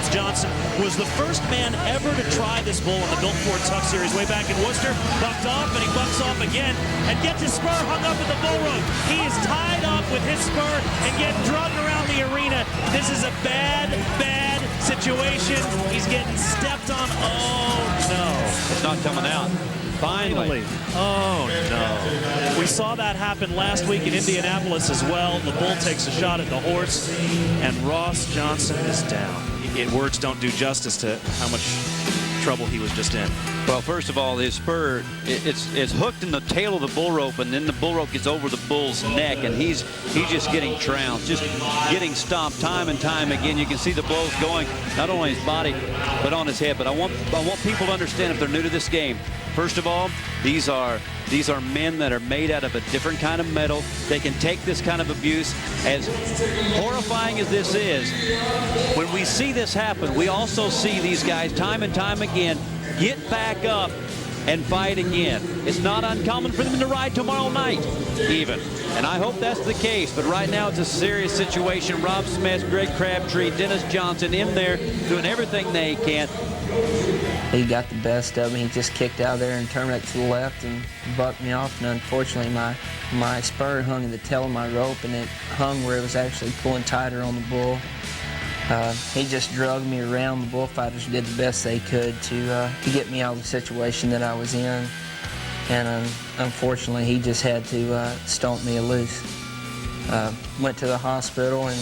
Ros Johnson was the first man ever to try this bull in the Built Ford Tuffs Series way back in Worcester. Bucked off, and he bucks off again, and gets his spur hung up in the bull rope. He is tied up with his spur and getting dragged around the arena. This is a bad, bad situation. He's getting stepped on. Oh, no. It's not coming out. Finally. Oh, no. We saw that happen last week in Indianapolis as well. The bull takes a shot at the horse, and Ros Johnson is down. Words don't do justice to how much trouble he was just in. Well, first of all, his spur, it's hooked in the tail of the bull rope, and then the bull rope gets over the bull's neck, and he's just getting trounced, just getting stomped time and time again. You can see the blows going not only on his body, but on his head. But I want people to understand, if they're new to this game, first of all, these are men that are made out of a different kind of metal. They can take this kind of abuse. As horrifying as this is, when we see this happen, we also see these guys time and time again get back up and fight again. It's not uncommon for them to ride tomorrow night even, and I hope that's the case. But right now it's a serious situation. Rob Smith, Greg Crabtree, Dennis Johnson in there doing everything they can. He got the best of me. He just kicked out of there and turned right to the left and bucked me off. And unfortunately, my spur hung in the tail of my rope, and it hung where it was actually pulling tighter on the bull. He just drugged me around. The bullfighters did the best they could to get me out of the situation that I was in. And unfortunately, he just had to stomp me loose. Went to the hospital and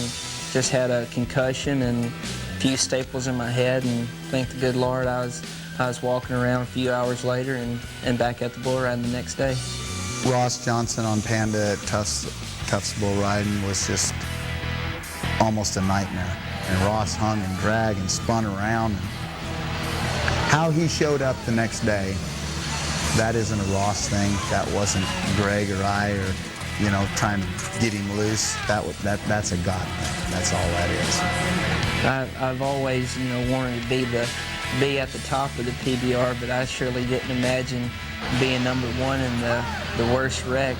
just had a concussion and a few staples in my head, and thank the good Lord I was walking around a few hours later and back at the bull riding the next day. Ros Johnson on Panda at Tuffs bull riding was just almost a nightmare. And Ros hung and dragged and spun around. And how he showed up the next day, that isn't a Ros thing. That wasn't Greg or I, or trying to get him loose. That's a God thing. That's all that is. I've always, wanted to be at the top of the PBR, but I surely didn't imagine being #1 in the worst wreck